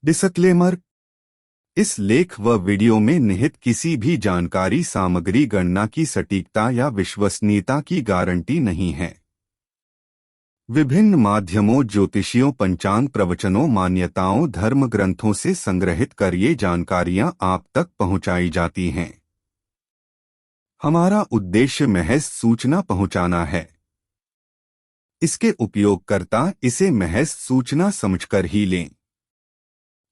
Disclaimer. इस लेख व वीडियो में निहित किसी भी जानकारी सामग्री गणना की सटीकता या विश्वसनीयता की गारंटी नहीं है। विभिन्न माध्यमों, ज्योतिषियों, पंचांग प्रवचनों, मान्यताओं, धर्म ग्रंथों से संग्रहित कर ये जानकारियां आप तक पहुंचाई जाती हैं। हमारा उद्देश्य महज सूचना पहुंचाना है। इसके उपयोगकर्ता इसे महज सूचना समझकर ही लें।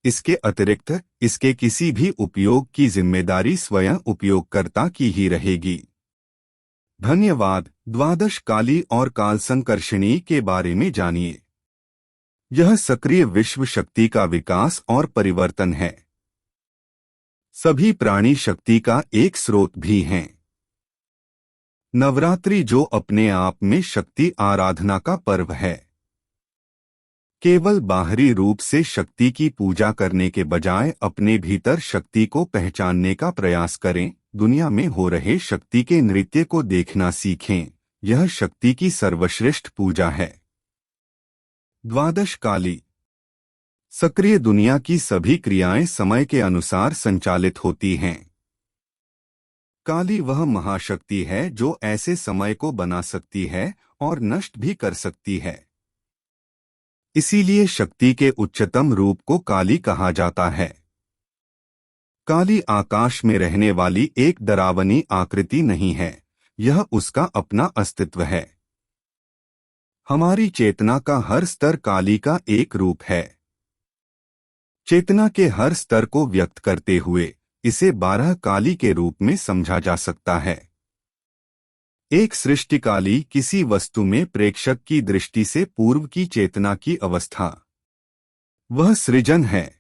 इसके अतिरिक्त इसके किसी भी उपयोग की जिम्मेदारी स्वयं उपयोगकर्ता की ही रहेगी। धन्यवाद। द्वादश काली और कालसंकर्षणी के बारे में जानिए। यह सक्रिय विश्व शक्ति का विकास और परिवर्तन है। सभी प्राणी शक्ति का एक स्रोत भी हैं। नवरात्रि जो अपने आप में शक्ति आराधना का पर्व है। केवल बाहरी रूप से शक्ति की पूजा करने के बजाय अपने भीतर शक्ति को पहचानने का प्रयास करें। दुनिया में हो रहे शक्ति के नृत्य को देखना सीखें। यह शक्ति की सर्वश्रेष्ठ पूजा है। द्वादश काली। सक्रिय दुनिया की सभी क्रियाएं समय के अनुसार संचालित होती हैं। काली वह महाशक्ति है जो ऐसे समय को बना सकती है और नष्ट भी कर सकती है। इसीलिए शक्ति के उच्चतम रूप को काली कहा जाता है। काली आकाश में रहने वाली एक डरावनी आकृति नहीं है, यह उसका अपना अस्तित्व है। हमारी चेतना का हर स्तर काली का एक रूप है। चेतना के हर स्तर को व्यक्त करते हुए इसे 12 काली के रूप में समझा जा सकता है। एक सृष्टि काली किसी वस्तु में प्रेक्षक की दृष्टि से पूर्व की चेतना की अवस्था। वह सृजन है।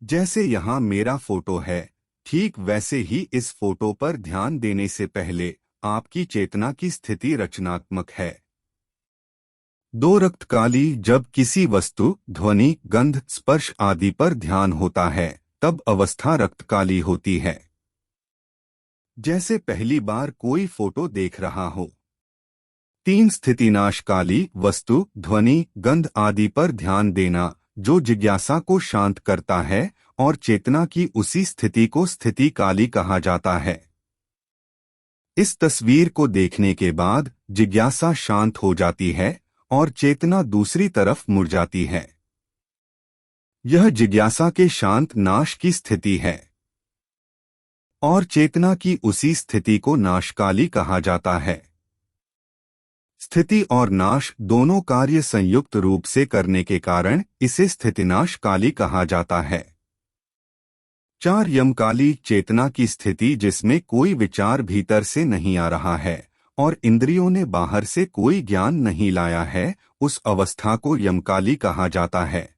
जैसे यहाँ मेरा फोटो है, ठीक वैसे ही इस फोटो पर ध्यान देने से पहले आपकी चेतना की स्थिति रचनात्मक है। दो रक्त काली। जब किसी वस्तु, ध्वनि, गंध, स्पर्श आदि पर ध्यान होता है तब अवस्था रक्त काली होती है। जैसे पहली बार कोई फोटो देख रहा हो। 3 स्थितिनाश काली। वस्तु, ध्वनि, गंध आदि पर ध्यान देना जो जिज्ञासा को शांत करता है और चेतना की उसी स्थिति को स्थिति काली कहा जाता है। इस तस्वीर को देखने के बाद जिज्ञासा शांत हो जाती है और चेतना दूसरी तरफ मुड़ जाती है। यह जिज्ञासा के शांत नाश की स्थिति है और चेतना की उसी स्थिति को नाशकाली कहा जाता है। स्थिति और नाश दोनों कार्य संयुक्त रूप से करने के कारण इसे स्थितिनाश काली कहा जाता है। 4 यमकाली। चेतना की स्थिति जिसमें कोई विचार भीतर से नहीं आ रहा है और इंद्रियों ने बाहर से कोई ज्ञान नहीं लाया है, उस अवस्था को यमकाली कहा जाता है।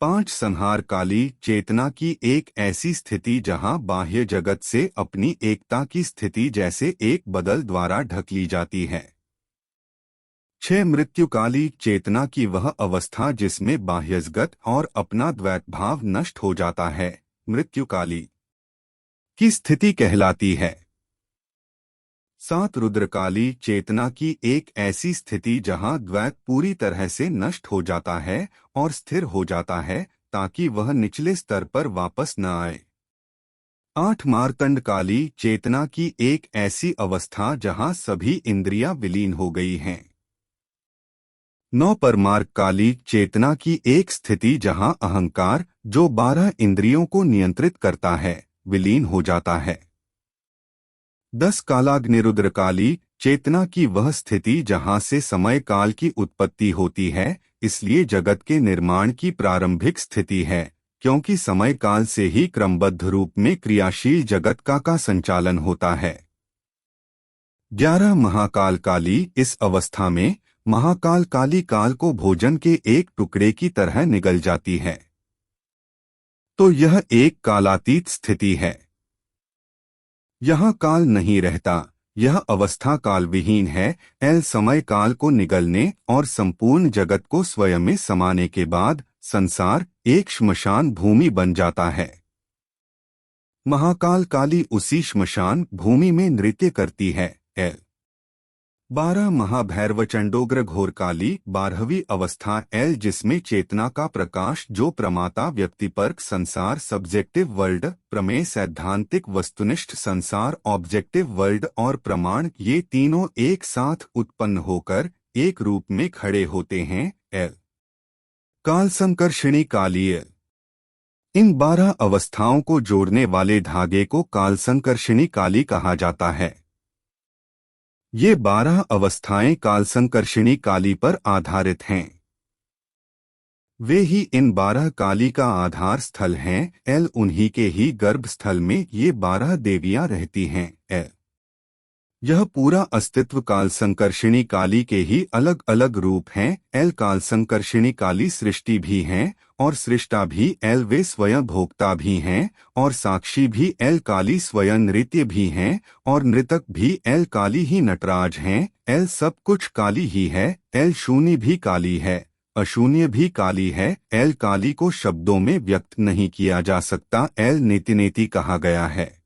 5 संहार काली। चेतना की एक ऐसी स्थिति जहां बाह्य जगत से अपनी एकता की स्थिति जैसे एक बदल द्वारा ढक ली जाती है। 6 मृत्युकाली। चेतना की वह अवस्था जिसमें बाह्य जगत और अपना द्वैत भाव नष्ट हो जाता है, मृत्युकाली की स्थिति कहलाती है। 7 रुद्रकाली। चेतना की एक ऐसी स्थिति जहां द्वैत पूरी तरह से नष्ट हो जाता है और स्थिर हो जाता है ताकि वह निचले स्तर पर वापस न आए। 8 मार्तंड काली। चेतना की एक ऐसी अवस्था जहां सभी इंद्रियां विलीन हो गई हैं। 9 परमार्ग काली। चेतना की एक स्थिति जहां अहंकार, जो 12 इंद्रियों को नियंत्रित करता है, विलीन हो जाता है। 10 कालाग्निरुद्रकाली। चेतना की वह स्थिति जहां से समय काल की उत्पत्ति होती है, इसलिए जगत के निर्माण की प्रारंभिक स्थिति है, क्योंकि समय काल से ही क्रमबद्ध रूप में क्रियाशील जगत का संचालन होता है। 11 महाकाल काली। इस अवस्था में महाकाल काली काल को भोजन के एक टुकड़े की तरह निगल जाती है, तो यह एक कालातीत स्थिति है। यहाँ काल नहीं रहता, यह अवस्था काल विहीन है। समय काल को निगलने और संपूर्ण जगत को स्वयं में समाने के बाद संसार एक श्मशान भूमि बन जाता है। महाकाल काली उसी श्मशान भूमि में नृत्य करती है। 12 महाभैरवचंडोग्र घोर काली 12वीं अवस्था एल, जिसमें चेतना का प्रकाश जो प्रमाता व्यक्तिपरक संसार सब्जेक्टिव वर्ल्ड, प्रमेय सैद्धांतिक वस्तुनिष्ठ संसार ऑब्जेक्टिव वर्ल्ड और प्रमाण, ये तीनों एक साथ उत्पन्न होकर एक रूप में खड़े होते हैं। एल काल संकर्षणी काली एल। इन 12 अवस्थाओं को जोड़ने वाले धागे को काल संकर्षणी काली कहा जाता है। ये 12 अवस्थाएं काल संकर्षणी काली पर आधारित हैं। वे ही इन 12 काली का आधार स्थल हैं। एल उन्हीं के ही गर्भ स्थल में ये 12 देवियां रहती हैं। एल यह पूरा अस्तित्व काल संकर्षणी काली के ही अलग अलग रूप हैं। एल काल संकर्षणी काली सृष्टि भी हैं और सृष्टा भी। एल वे स्वयं भोक्ता भी हैं और साक्षी भी। एल काली स्वयं नृत्य भी हैं और नृतक भी। एल काली ही नटराज हैं। एल सब कुछ काली ही है। एल शून्य भी काली है, अशून्य भी काली है। एल काली को शब्दों में व्यक्त नहीं किया जा सकता। एल नेति नेति कहा गया है।